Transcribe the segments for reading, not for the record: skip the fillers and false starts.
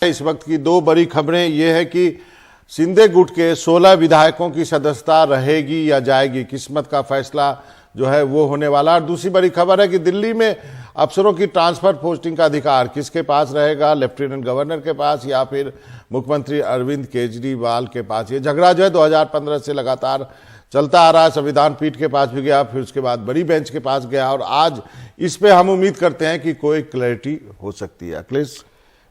इस वक्त की दो बड़ी खबरें ये है कि शिंदे गुट के 16 विधायकों की सदस्यता रहेगी या जाएगी, किस्मत का फैसला जो है वो होने वाला। और दूसरी बड़ी खबर है कि दिल्ली में अफसरों की ट्रांसफर पोस्टिंग का अधिकार किसके पास रहेगा, लेफ्टिनेंट गवर्नर के पास या फिर मुख्यमंत्री अरविंद केजरीवाल के पास। ये झगड़ा जो है 2015 से लगातार चलता आ रहा है। संविधान पीठ के पास भी गया, फिर उसके बाद बड़ी बेंच के पास गया और आज इस पे हम उम्मीद करते हैं कि कोई क्लैरिटी हो सकती है। अखिलेश,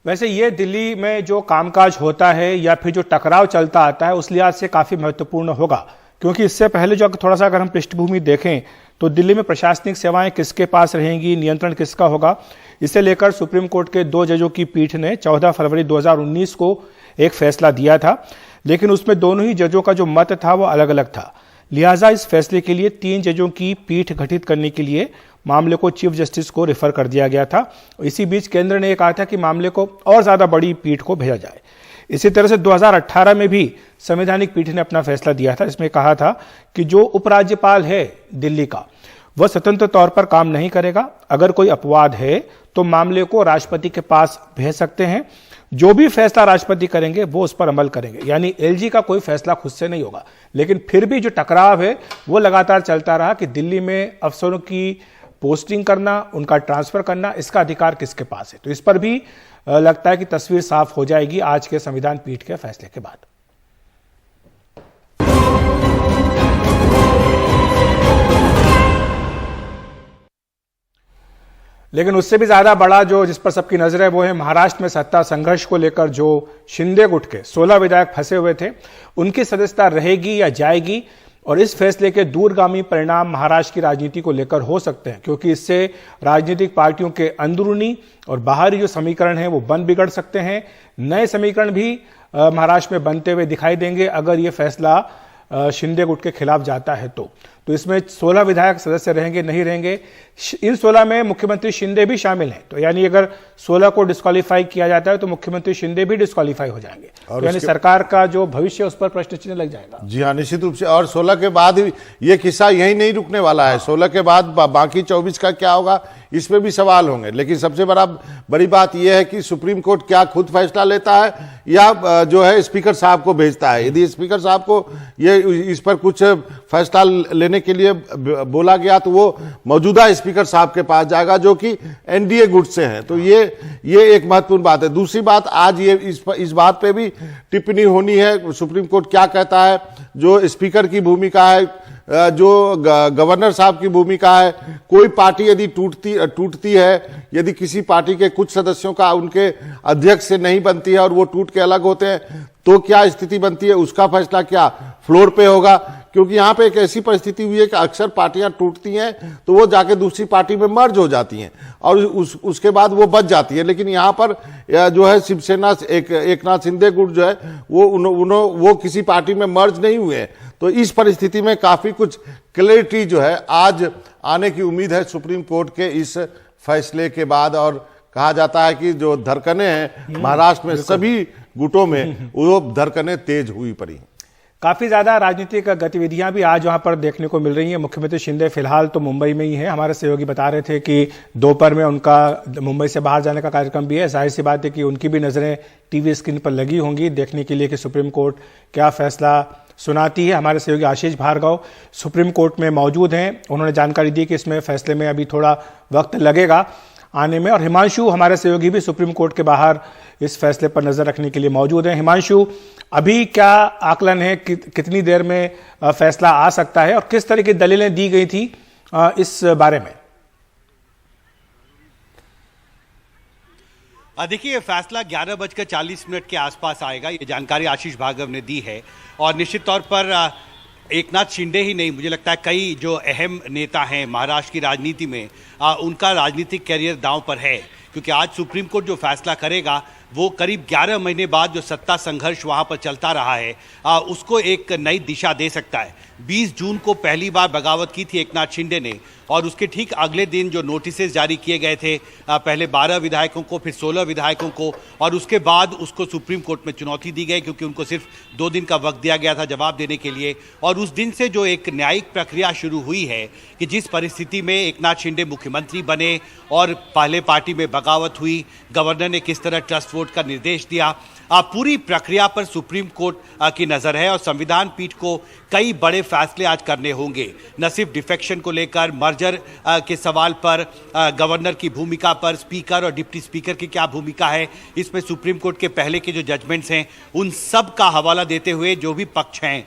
वैसे ये दिल्ली में जो कामकाज होता है या फिर जो टकराव चलता आता है उस लिहाज से काफी महत्वपूर्ण होगा, क्योंकि इससे पहले जो थोड़ा सा अगर हम पृष्ठभूमि देखें तो दिल्ली में प्रशासनिक सेवाएं किसके पास रहेंगी, नियंत्रण किसका होगा, इसे लेकर सुप्रीम कोर्ट के 2 जजों की पीठ ने 14 फरवरी 2019 को एक फैसला दिया था, लेकिन उसमें दोनों ही जजों का जो मत था वो अलग अलग था। लिहाजा इस फैसले के लिए 3 जजों की पीठ गठित करने के लिए मामले को चीफ जस्टिस को रेफर कर दिया गया था। इसी बीच केंद्र ने कहा था कि मामले को और ज्यादा बड़ी पीठ को भेजा जाए। इसी तरह से 2018 में भी संवैधानिक पीठ ने अपना फैसला दिया था, इसमें कहा था कि जो उपराज्यपाल है दिल्ली का वह स्वतंत्र तौर पर काम नहीं करेगा। अगर कोई अपवाद है तो मामले को राष्ट्रपति के पास भेज सकते हैं। जो भी फैसला राष्ट्रपति करेंगे वो उस पर अमल करेंगे, यानी एलजी का कोई फैसला खुद से नहीं होगा। लेकिन फिर भी जो टकराव है वो लगातार चलता रहा कि दिल्ली में अफसरों की पोस्टिंग करना, उनका ट्रांसफर करना, इसका अधिकार किसके पास है। तो इस पर भी लगता है कि तस्वीर साफ हो जाएगी आज के संविधान पीठ के फैसले के बाद। लेकिन उससे भी ज्यादा बड़ा जो जिस पर सबकी नजर है वो है महाराष्ट्र में सत्ता संघर्ष को लेकर जो शिंदे गुट के 16 विधायक फंसे हुए थे, उनकी सदस्यता रहेगी या जाएगी। और इस फैसले के दूरगामी परिणाम महाराष्ट्र की राजनीति को लेकर हो सकते हैं, क्योंकि इससे राजनीतिक पार्टियों के अंदरूनी और बाहरी जो समीकरण है वो बन बिगड़ सकते हैं। नए समीकरण भी महाराष्ट्र में बनते हुए दिखाई देंगे अगर ये फैसला शिंदे गुट के खिलाफ जाता है तो इसमें 16 विधायक सदस्य रहेंगे नहीं रहेंगे। इन 16 में मुख्यमंत्री शिंदे भी शामिल हैं, तो यानी अगर 16 को डिस्क्वालीफाई किया जाता है तो मुख्यमंत्री शिंदे भी डिस्क्वालीफाई हो जाएंगे और यानी सरकार का जो भविष्य उस पर प्रश्न चिन्ह लग जाएगा। जी हाँ, निश्चित रूप से। और 16 के बाद ये किस्सा यही नहीं रुकने वाला है। 16 के बाद बाकी 24 का क्या होगा इस पे भी सवाल होंगे। लेकिन सबसे बड़ी बात यह है कि सुप्रीम कोर्ट क्या खुद फैसला लेता है या जो है स्पीकर साहब को भेजता है। यदि स्पीकर साहब को ये इस पर कुछ फैसला लेने के लिए बोला गया तो वो मौजूदा स्पीकर साहब के पास जाएगा जो कि एनडीए गुट से हैं। तो ये एक महत्वपूर्ण बात है। दूसरी बात, आज ये इस बात पे भी टिप्पणी होनी है सुप्रीम कोर्ट क्या कहता है, जो स्पीकर की भूमिका है, जो गवर्नर साहब की भूमिका है। कोई पार्टी यदि टूटती है, यदि किसी पार्टी के कुछ सदस्यों का उनके अध्यक्ष से नहीं बनती है और वो टूट के अलग होते हैं तो क्या स्थिति बनती है, उसका फैसला क्या फ्लोर पे होगा। क्योंकि यहाँ पे एक ऐसी परिस्थिति हुई है कि अक्सर पार्टियां टूटती हैं तो वो जाके दूसरी पार्टी में मर्ज हो जाती हैं और उसके बाद वो बच जाती है। लेकिन यहाँ पर जो है शिवसेना एकनाथ शिंदे गुट जो है वो किसी पार्टी में मर्ज नहीं हुए हैं। तो इस परिस्थिति में काफी कुछ क्लैरिटी जो है आज आने की उम्मीद है सुप्रीम कोर्ट के इस फैसले के बाद। और कहा जाता है कि जो धड़कनें हैं महाराष्ट्र में सभी गुटों में वो धड़कनें तेज हुई पड़ी। काफी ज्यादा राजनीतिक गतिविधियां भी आज वहां पर देखने को मिल रही हैं। मुख्यमंत्री शिंदे फिलहाल तो मुंबई में ही हैं। हमारे सहयोगी बता रहे थे कि दोपहर में उनका मुंबई से बाहर जाने का कार्यक्रम भी है। जाहिर सी बात है कि उनकी भी नजरें टीवी स्क्रीन पर लगी होंगी देखने के लिए कि सुप्रीम कोर्ट क्या फैसला सुनाती है। हमारे सहयोगी आशीष भार्गव सुप्रीम कोर्ट में मौजूद हैं, उन्होंने जानकारी दी कि इसमें फैसले में अभी थोड़ा वक्त लगेगा आने में। और हिमांशु हमारे सहयोगी भी सुप्रीम कोर्ट के बाहर इस फैसले पर नजर रखने के लिए मौजूद हैं। हिमांशु, अभी क्या आकलन है कितनी देर में फैसला आ सकता है और किस तरह की दलीलें दी गई थी इस बारे में? देखिए, ये फैसला 11:40 के आसपास आएगा, ये जानकारी आशीष भार्गव ने दी है। और निश्चित तौर पर एकनाथ शिंदे ही नहीं, मुझे लगता है कई जो अहम नेता हैं महाराष्ट्र की राजनीति में उनका राजनीतिक करियर दांव पर है, क्योंकि आज सुप्रीम कोर्ट जो फैसला करेगा वो करीब 11 महीने बाद जो सत्ता संघर्ष वहां पर चलता रहा है उसको एक नई दिशा दे सकता है। 20 जून को पहली बार बगावत की थी एकनाथ शिंदे ने, और उसके ठीक अगले दिन जो नोटिसेस जारी किए गए थे, पहले 12 विधायकों को, फिर 16 विधायकों को, और उसके बाद उसको सुप्रीम कोर्ट में चुनौती दी गई क्योंकि उनको सिर्फ 2 दिन का वक्त दिया गया था जवाब देने के लिए। और उस दिन से जो एक न्यायिक प्रक्रिया शुरू हुई है कि जिस परिस्थिति में एकनाथ शिंदे मुख्यमंत्री बने और पहले पार्टी में बगावत हुई, गवर्नर ने किस तरह ट्रस्ट वोट का निर्देश दिया, पूरी प्रक्रिया पर सुप्रीम कोर्ट की नजर है और संविधान पीठ को कई बड़े फैसले आज करने होंगे, न सिर्फ डिफेक्शन को लेकर, मर्जर के सवाल पर, गवर्नर की भूमिका पर, स्पीकर और डिप्टी स्पीकर की क्या भूमिका है, इसमें सुप्रीम कोर्ट के पहले के जो जजमेंट्स हैं उन सब का हवाला देते हुए जो भी पक्ष हैं,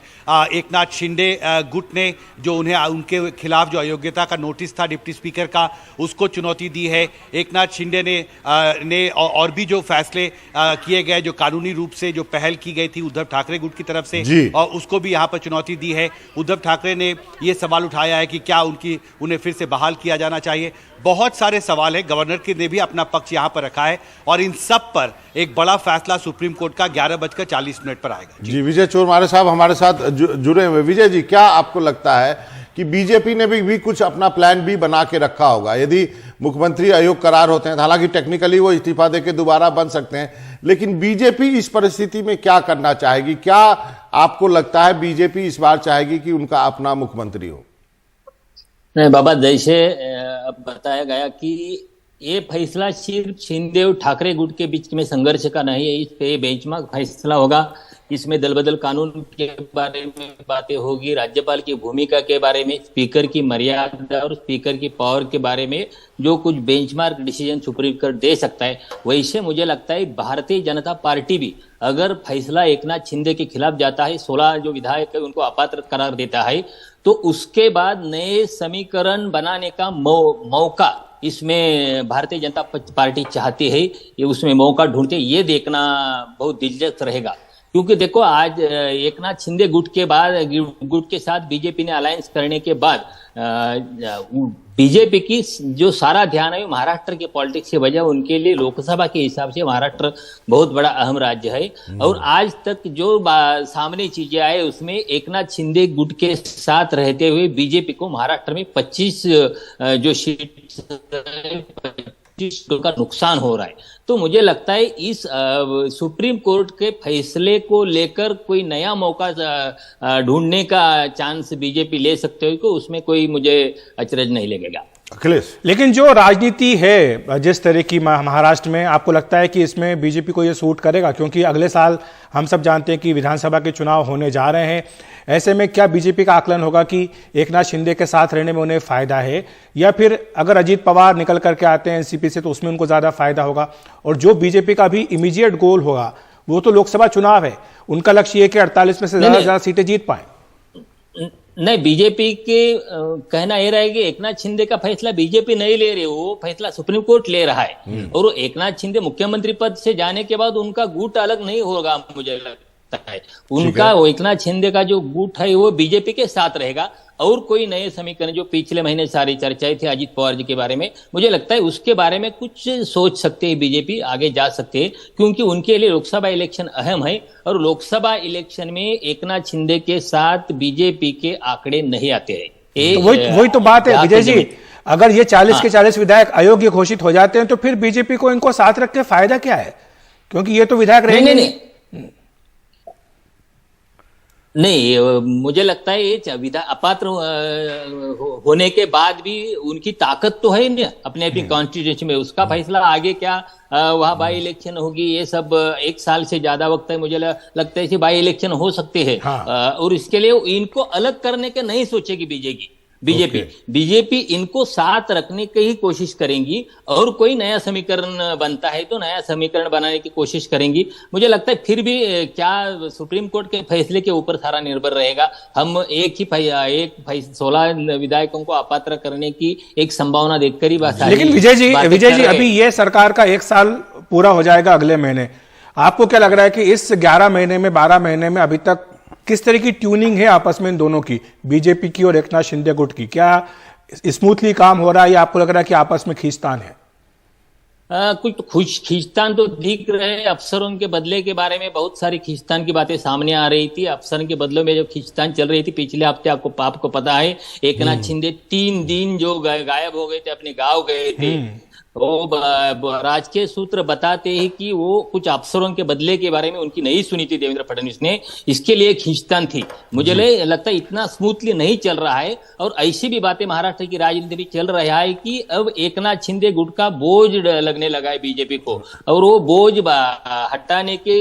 एकनाथ शिंदे गुट ने जो उनके खिलाफ जो अयोग्यता का नोटिस था डिप्टी स्पीकर का, उसको चुनौती दी है। एकनाथ शिंदे ने और भी जो फैसले किए गए, जो कानूनी रूप से जो पहल की गई थी उद्धव ठाकरे गुट की तरफ से, और उसको भी यहाँ पर चुनौती दी है। उद्धव ठाकरे ने ये सवाल उठाया है कि क्या उन्हें फिर से बहाल किया जाना चाहिए। बहुत सारे सवाल है, गवर्नर ने भी अपना पक्ष यहाँ पर रखा है और इन सब पर एक बड़ा फैसला सुप्रीम कोर्ट का 11:40 पर आएगा। जी विजय चोरमारे साहब हमारे साथ जुड़े हुए। विजय जी, क्या आपको लगता है कि बीजेपी ने भी कुछ अपना प्लान बी बना के रखा होगा यदि मुख्यमंत्री अयोग्य करार होते हैं? हालांकि टेक्निकली वो इस्तीफा देके दोबारा बन सकते हैं, लेकिन बीजेपी इस परिस्थिति में क्या करना चाहेगी? क्या आपको लगता है बीजेपी इस बार चाहेगी कि उनका अपना मुख्यमंत्री हो? नहीं बाबा, जैसे बताया गया कि ये फैसला सिर्फ शिंदे और ठाकरे गुट के बीच में संघर्ष का नहीं है, इस पे बेंचमार्क फैसला होगा। इसमें दल बदल कानून के बारे में बातें होगी, राज्यपाल की भूमिका के बारे में, स्पीकर की मर्यादा और स्पीकर की पावर के बारे में जो कुछ बेंचमार्क डिसीजन सुप्रीम कोर्ट दे सकता है। वैसे मुझे लगता है भारतीय जनता पार्टी भी अगर फैसला एकनाथ शिंदे के खिलाफ जाता है, 16 जो विधायक है उनको अपात्र करार देता है, तो उसके बाद नए समीकरण बनाने का मौका इसमें भारतीय जनता पार्टी चाहती है, ये उसमें मौका ढूंढते, ये देखना बहुत दिलचस्प रहेगा। क्योंकि देखो आज एकनाथ शिंदे गुट के साथ बीजेपी ने अलायंस करने के बाद बीजेपी की जो सारा ध्यान है महाराष्ट्र के पॉलिटिक्स की वजह, उनके लिए लोकसभा के हिसाब से महाराष्ट्र बहुत बड़ा अहम राज्य है। और आज तक जो सामने चीजें आए उसमें एकनाथ शिंदे गुट के साथ रहते हुए बीजेपी को महाराष्ट्र में 25 जो सीट का नुकसान हो रहा है। तो मुझे लगता है इस सुप्रीम कोर्ट के फैसले को लेकर कोई नया मौका ढूंढने का चांस बीजेपी ले सकते हो, तो उसमें कोई मुझे अचरज नहीं लगेगा। अखिलेश, लेकिन जो राजनीति है जिस तरह की महाराष्ट्र में, आपको लगता है कि इसमें बीजेपी को ये सूट करेगा? क्योंकि अगले साल हम सब जानते हैं कि विधानसभा के चुनाव होने जा रहे हैं। ऐसे में क्या बीजेपी का आकलन होगा कि एकनाथ शिंदे के साथ रहने में उन्हें फायदा है, या फिर अगर अजीत पवार निकल करके आते हैं एनसीपी से तो उसमें उनको ज्यादा फायदा होगा? और जो बीजेपी का भी इमीडिएट गोल होगा वो तो लोकसभा चुनाव है, उनका लक्ष्य ये कि 48 में से ज्यादा सीटें जीत पाए। नहीं, बीजेपी के कहना यह रहेगा कि एकनाथ शिंदे का फैसला बीजेपी नहीं ले रही, वो फैसला सुप्रीम कोर्ट ले रहा है। और एकनाथ शिंदे मुख्यमंत्री पद से जाने के बाद उनका गुट अलग नहीं होगा, मुझे लगता है उनका एकनाथ शिंदे का जो गुट है वो बीजेपी के साथ रहेगा। और कोई नए समीकरण जो पिछले महीने सारी चर्चाएं थी अजीत पवार जी के बारे में, मुझे लगता है उसके बारे में कुछ सोच सकते हैं, बीजेपी आगे जा सकते हैं, क्योंकि उनके लिए लोकसभा इलेक्शन अहम है। और लोकसभा इलेक्शन में एकनाथ शिंदे के साथ बीजेपी के आंकड़े नहीं आते हैं। तो वही तो बात है विजय जी, अगर ये 40 के 40 विधायक अयोग्य घोषित हो जाते हैं तो फिर बीजेपी को इनको साथ रख के फायदा क्या है? क्योंकि ये तो विधायक रहेंगे नहीं। नहीं, मुझे लगता है ये अपात्र होने के बाद भी उनकी ताकत तो है ना अपने कॉन्स्टिट्यूंसी में, उसका फैसला आगे क्या वहां बाई इलेक्शन होगी, ये सब 1 साल से ज्यादा वक्त है, मुझे लगता है कि बाई इलेक्शन हो सकते हैं। और इसके लिए इनको अलग करने के नहीं सोचेगी बीजेपी इनको साथ रखने की ही कोशिश करेंगी। और कोई नया समीकरण बनता है तो नया समीकरण बनाने की कोशिश करेंगी। मुझे लगता है फिर भी क्या सुप्रीम कोर्ट के फैसले के ऊपर सारा निर्भर रहेगा। हम एक 16 विधायकों को अपात्र करने की एक संभावना देखकर ही बात। लेकिन विजय जी अभी ये सरकार का 1 साल पूरा हो जाएगा अगले महीने। आपको क्या लग रहा है कि इस 11 महीने में 12 महीने में अभी तक किस तरह की ट्यूनिंग है आपस में इन दोनों की, बीजेपी की और एकनाथ शिंदे गुट की? क्या स्मूथली काम हो रहा है या आपको लग रहा है कि आपस में खींचतान है? कुछ खुश खींचतान तो दिख रहे। अफसरों के बदले के बारे में बहुत सारी खींचतान की बातें सामने आ रही थी। अफसरों के बदलों में जो खींचतान चल रही थी पिछले हफ्ते, आपको पता है एकनाथ शिंदे 3 दिन जो गायब हो गए थे, अपने गांव गए थे। वो राजकीय सूत्र बताते हैं कि वो कुछ अफसरों के बदले के बारे में उनकी नहीं सुनी थी देवेंद्र फडणवीस ने, इसके लिए खींचतान थी। मुझे लगता है इतना स्मूथली नहीं चल रहा है। और ऐसी भी बातें महाराष्ट्र की राजनीति में चल रहा है कि अब एकनाथ शिंदे गुट का बोझ लगने लगा है बीजेपी को, और वो बोझ हटाने के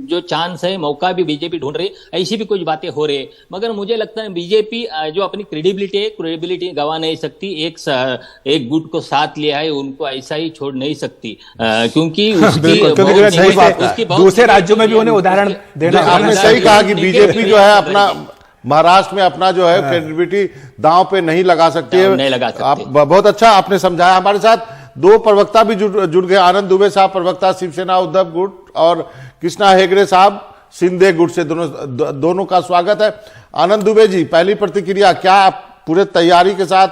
जो चांस है, मौका भी बीजेपी ढूंढ रही है। ऐसी भी कुछ बातें हो रही है, मगर मुझे लगता है बीजेपी जो अपनी क्रेडिबिलिटी गंवा नहीं सकती। एक गुट को साथ लिया है, उनको ऐसा ही छोड़ नहीं सकती, क्योंकि उसकी दूसरे राज्यों में भी उन्हें उदाहरण देना। आपने सही कहा कि बीजेपी जो है अपना महाराष्ट्र में अपना जो है क्रेडिबिलिटी दांव पे नहीं लगा सकती है। आप बहुत अच्छा आपने समझाया। हमारे साथ 2 प्रवक्ता भी जुड़ गए। आनंद दुबे साहब प्रवक्ता शिवसेना उद्धव गुट, और कृष्णा हेगड़े साहब शिंदे गुट से। दोनों का स्वागत है। आनंद दुबे जी, पहली प्रतिक्रिया क्या? आप पूरे तैयारी के साथ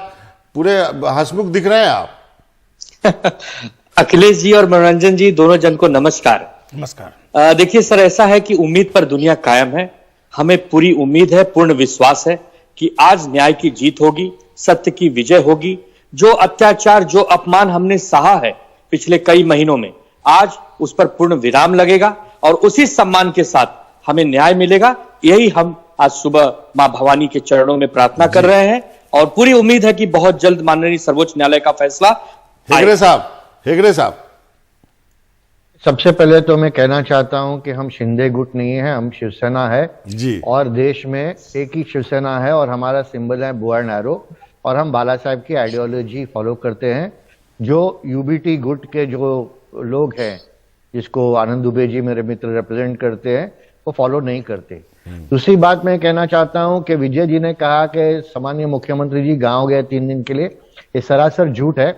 पूरे हंसमुख दिख रहे हैं आप। अखिलेश जी और मनोरंजन जी, दोनों जन को नमस्कार। नमस्कार। देखिए सर, ऐसा है कि उम्मीद पर दुनिया कायम है। हमें पूरी उम्मीद है, पूर्ण विश्वास है कि आज न्याय की जीत होगी, सत्य की विजय होगी। जो अत्याचार, जो अपमान हमने सहा है पिछले कई महीनों में, आज उस पर पूर्ण विराम लगेगा और उसी सम्मान के साथ हमें न्याय मिलेगा। यही हम आज सुबह मां भवानी के चरणों में प्रार्थना कर रहे हैं, और पूरी उम्मीद है कि बहुत जल्द माननीय सर्वोच्च न्यायालय का फैसला। हेगड़े साहब, सबसे पहले तो मैं कहना चाहता हूं कि हम शिंदे गुट नहीं है, हम शिवसेना है जी। और देश में एक ही शिवसेना है, और हमारा सिंबल है बुआ एंड एरो, और हम बाला साहब की आइडियोलॉजी फॉलो करते हैं। जो यूबीटी गुट के जो लोग हैं, जिसको आनंद दुबे जी मेरे मित्र रिप्रेजेंट करते हैं, वो फॉलो नहीं करते। दूसरी बात मैं कहना चाहता हूं कि विजय जी ने कहा कि सामान्य मुख्यमंत्री जी गांव गए 3 दिन के लिए, ये सरासर झूठ है।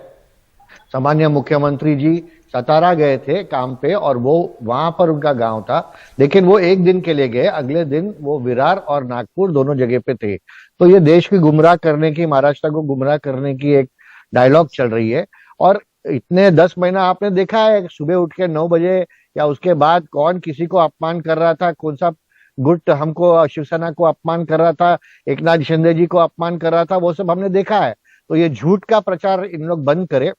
सामान्य मुख्यमंत्री जी सतारा गए थे काम पे, और वो वहां पर उनका गांव था, लेकिन वो 1 दिन के लिए गए। अगले दिन वो विरार और नागपुर दोनों जगह पे थे। तो ये देश की गुमराह करने की, महाराष्ट्र को गुमराह करने की एक डायलॉग चल रही है। और इतने 10 महीना आपने देखा है, सुबह उठ के 9 बजे या उसके बाद कौन किसी को अपमान कर रहा था, कौन सा गुट हमको, शिवसेना को अपमान कर रहा था, एकनाथ शिंदे जी को अपमान कर रहा था, वो सब हमने देखा है। तो ये झूठ का प्रचार इन लोग बंद करे।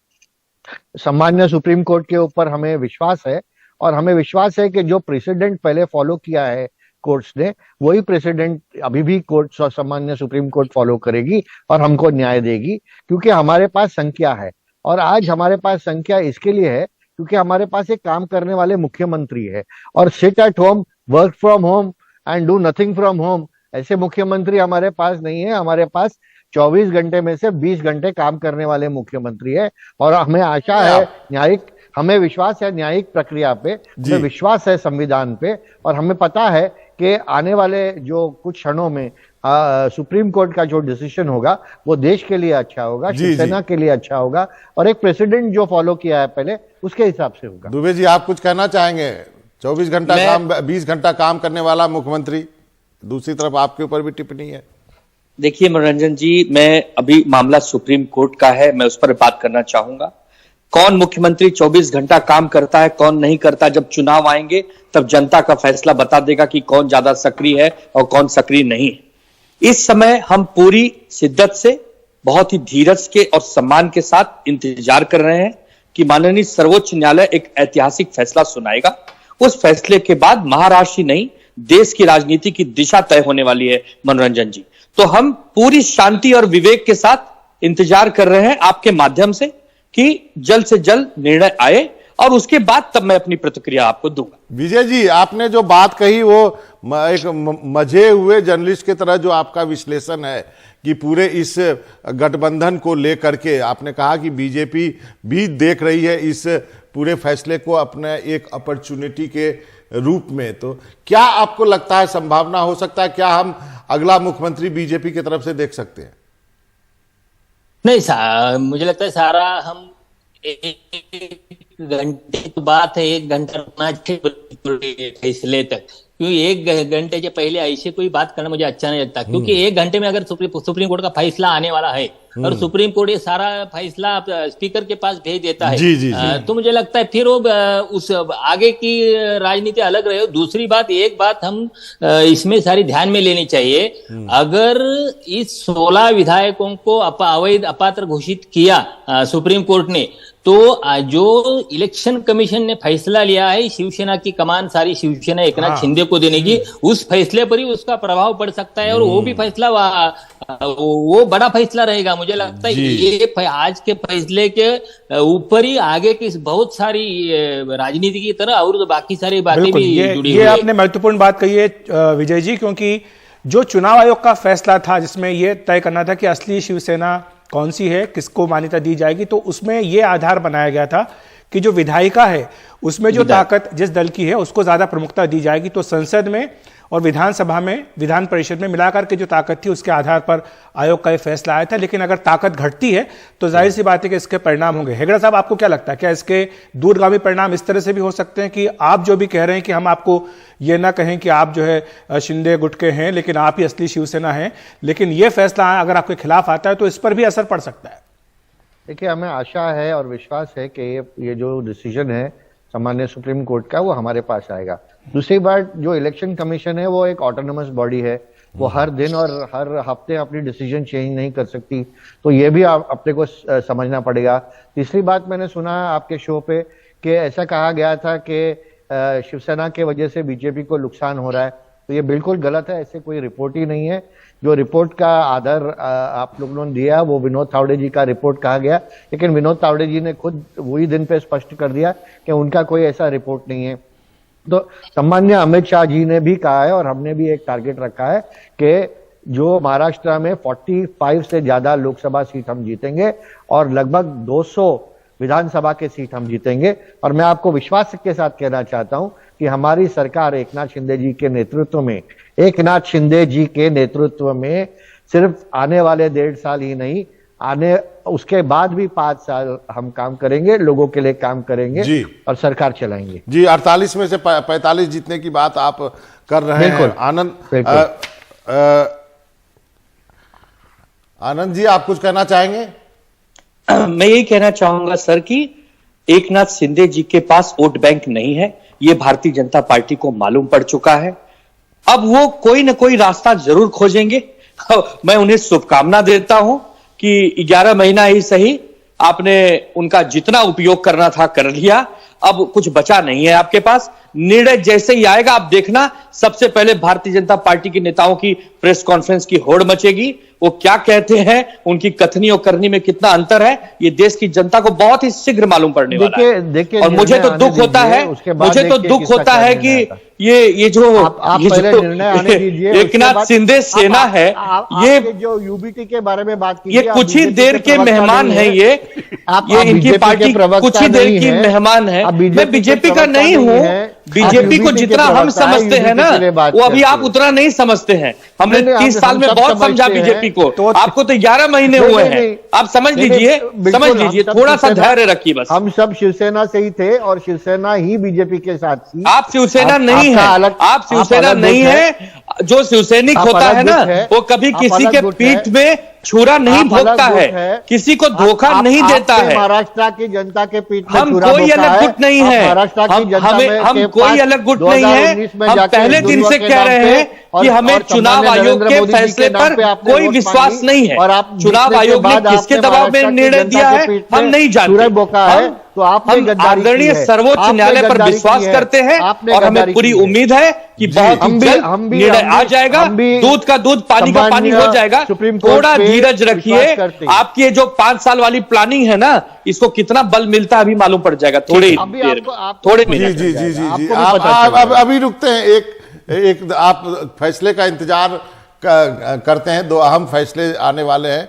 सम्मान्य सुप्रीम कोर्ट के ऊपर हमें विश्वास है, और हमें विश्वास है कि जो प्रेसिडेंट पहले फॉलो किया है कोर्ट्स ने, वही प्रेसिडेंट अभी भी कोर्ट, सम्मान्य सुप्रीम कोर्ट फॉलो करेगी और हमको न्याय देगी। क्योंकि हमारे पास संख्या है, और आज हमारे पास संख्या इसके लिए है क्योंकि हमारे पास एक काम करने वाले मुख्यमंत्री है। और sit at home, work from home and do nothing from home, ऐसे मुख्यमंत्री हमारे पास नहीं है। हमारे पास 24 घंटे में से 20 घंटे काम करने वाले मुख्यमंत्री है। और हमें आशा है न्यायिक, हमें विश्वास है न्यायिक प्रक्रिया पे, हमें विश्वास है संविधान पे, और हमें पता है कि आने वाले जो कुछ क्षणों में सुप्रीम कोर्ट का जो डिसीजन होगा वो देश के लिए अच्छा होगा, शिवसेना के लिए अच्छा होगा, और एक प्रेसिडेंट जो फॉलो किया है पहले, उसके हिसाब से होगा। दुबे जी, आप कुछ कहना चाहेंगे? 24 घंटा काम, 20 घंटा काम करने वाला मुख्यमंत्री, दूसरी तरफ आपके ऊपर भी टिप्पणी है। देखिए मनोरंजन जी, मैं अभी मामला सुप्रीम कोर्ट का है, मैं उस पर बात करना चाहूंगा। कौन मुख्यमंत्री 24 घंटा काम करता है, कौन नहीं करता, जब चुनाव आएंगे तब जनता का फैसला बता देगा कि कौन ज्यादा सक्रिय है और कौन सक्रिय नहीं है। इस समय हम पूरी शिद्दत से, बहुत ही धीरज के और सम्मान के साथ इंतजार कर रहे हैं कि माननीय सर्वोच्च न्यायालय एक ऐतिहासिक फैसला सुनाएगा। उस फैसले के बाद महाराष्ट्र ही नहीं, देश की राजनीति की दिशा तय होने वाली है मनोरंजन जी। तो हम पूरी शांति और विवेक के साथ इंतजार कर रहे हैं आपके माध्यम से कि जल्द से जल्द निर्णय आए, और उसके बाद तब मैं अपनी प्रतिक्रिया आपको दूंगा। विजय जी, आपने जो बात कही वो एक मजे हुए जर्नलिस्ट की तरह जो आपका विश्लेषण है कि पूरे इस गठबंधन को लेकर के, आपने कहा कि बीजेपी भी देख रही है इस पूरे फैसले को अपने एक अपॉर्चुनिटी के रूप में, तो क्या आपको लगता है संभावना हो सकता है, क्या हम अगला मुख्यमंत्री बीजेपी की तरफ से देख सकते हैं? नहीं, मुझे लगता है सारा हम 1 घंटे की बात है, 1 घंटा रुकना फैसले तक, क्योंकि 1 घंटे से पहले ऐसे कोई बात करना मुझे अच्छा नहीं लगता। क्योंकि 1 घंटे में अगर सुप्रीम कोर्ट का फैसला आने वाला है और सुप्रीम कोर्ट ये सारा फैसला स्पीकर के पास भेज देता है। जी, जी, तो मुझे लगता है फिर वो उस आगे की राजनीति अलग रहे। दूसरी बात, एक बात हम इसमें सारी ध्यान में लेनी चाहिए, अगर इस 16 विधायकों को अवैध अपात्र घोषित किया सुप्रीम कोर्ट ने, तो जो इलेक्शन कमीशन ने फैसला लिया है शिवसेना की कमान सारी शिवसेना एकनाथ शिंदे को देने की, उस फैसले पर ही उसका प्रभाव पड़ सकता है और वो भी फैसला वो बड़ा फैसला रहेगा। मुझे लगता है ये आज के फैसले के ऊपर ही आगे की बहुत सारी राजनीति की तरह और बाकी सारी बातें भी जुड़ी हुई है। आपने महत्वपूर्ण बात कही है विजय जी, क्योंकि जो चुनाव आयोग का फैसला था जिसमें यह तय करना था कि असली शिवसेना कौन सी है, किसको मान्यता दी जाएगी, तो उसमें यह आधार बनाया गया था कि जो विधायिका है उसमें जो ताकत जिस दल की है उसको ज्यादा प्रमुखता दी जाएगी। तो संसद में और विधानसभा में, विधान परिषद में मिलाकर के जो ताकत थी उसके आधार पर आयोग का यह फैसला आया था। लेकिन अगर ताकत घटती है तो जाहिर सी बात है कि इसके परिणाम होंगे। हेगड़ा साहब, आपको क्या लगता है, क्या इसके दूरगामी परिणाम इस तरह से भी हो सकते हैं कि आप जो भी कह रहे हैं कि हम आपको ये ना कहें कि आप जो है शिंदे गुट के हैं लेकिन आप ही असली शिवसेना हैं, लेकिन यह फैसला अगर आपके खिलाफ आता है तो इस पर भी असर पड़ सकता है? देखिए, हमें आशा है और विश्वास है कि ये जो डिसीजन है सामान्य सुप्रीम कोर्ट का वो हमारे पास आएगा। दूसरी बात, जो इलेक्शन कमीशन है वो एक ऑटोनोमस बॉडी है, वो हर दिन और हर हफ्ते अपनी डिसीजन चेंज नहीं कर सकती, तो ये भी अपने को समझना पड़ेगा। तीसरी बात, मैंने सुना आपके शो पे कि ऐसा कहा गया था कि शिवसेना के वजह से बीजेपी को नुकसान हो रहा है, तो ये बिल्कुल गलत है। ऐसे कोई रिपोर्ट ही नहीं है। जो रिपोर्ट का आधार आप लोगों ने दिया वो विनोद तावड़े जी का रिपोर्ट कहा गया, लेकिन विनोद तावड़े जी ने खुद वही दिन पे स्पष्ट कर दिया कि उनका कोई ऐसा रिपोर्ट नहीं है। तो सामान्य अमित शाह जी ने भी कहा है और हमने भी एक टारगेट रखा है कि जो महाराष्ट्र में 45 से ज्यादा लोकसभा सीट हम जीतेंगे और लगभग 200 विधानसभा के सीट हम जीतेंगे। और मैं आपको विश्वास के साथ कहना चाहता हूं कि हमारी सरकार एकनाथ शिंदे जी के नेतृत्व में, एकनाथ शिंदे जी के नेतृत्व में सिर्फ आने वाले 1.5 साल ही नहीं, उसके बाद भी 5 साल हम काम करेंगे, लोगों के लिए काम करेंगे जी, और सरकार चलाएंगे जी। 48 में से 45 जीतने की बात आप कर रहे हैं। आनंद जी, आप कुछ कहना चाहेंगे? मैं यही कहना चाहूंगा सर कि एकनाथ शिंदे जी के पास वोट बैंक नहीं है, ये भारतीय जनता पार्टी को मालूम पड़ चुका है। अब वो कोई ना कोई रास्ता जरूर खोजेंगे। मैं उन्हें शुभकामना देता हूं कि 11 महीना ही सही, आपने उनका जितना उपयोग करना था कर लिया, अब कुछ बचा नहीं है आपके पास। निर्णय जैसे ही आएगा आप देखना, सबसे पहले भारतीय जनता पार्टी के नेताओं की प्रेस कॉन्फ्रेंस की होड़ मचेगी। वो क्या कहते हैं, उनकी कथनी और करनी में कितना अंतर है, ये देश की जनता को बहुत ही शीघ्र मालूम पड़ने वाला है। और मुझे तो दुख होता है, कि ये जो एकनाथ शिंदे सेना है, ये जो यूबीटी के बारे में बात की, ये कुछ ही देर के मेहमान है, ये इनकी पार्टी कुछ ही देर की मेहमान है। मैं बीजेपी का नहीं हूँ, बीजेपी को जितना हम समझते हैं ना, वो अभी आप उतना नहीं समझते हैं। हमने 30 साल में बहुत समझा बीजेपी को, आपको तो 11 महीने हुए हैं। आप समझ लीजिए, थोड़ा सा धैर्य रखिए बस। हम सब शिवसेना से ही थे और शिवसेना ही बीजेपी के साथ थी। आप शिवसेना नहीं है, आप शिवसेना नहीं है। जो शिवसैनिक होता है ना, वो कभी किसी के पीठ में छुरा नहीं भोगता है, किसी को धोखा नहीं देता है। महाराष्ट्र की जनता के पीठ में हम कोई अलग गुट नहीं है, हम कोई अलग गुट नहीं है। हम पहले दिन से कह रहे हैं कि हमें चुनाव आयोग के फैसले पर कोई विश्वास नहीं है। चुनाव आयोग ने किसके दबाव में निर्णय दिया है हम नहीं जानते। हम आदरणीय सर्वोच्च न्यायालय पर विश्वास करते हैं और हमें पूरी उम्मीद है कि बहुत जल्द निर्णय आ जाएगा, दूध का दूध पानी का पानी हो जाएगा। थोड़ा धीरज रखिए। आपकी ये जो 5 साल वाली प्लानिंग है ना, इसको कितना बल मिलता है अभी मालूम पड़ जाएगा थोड़े मिनट। जी, अभी रुकते हैं, एक आप फैसले का इंतजार करते हैं। 2 अहम फैसले आने वाले हैं।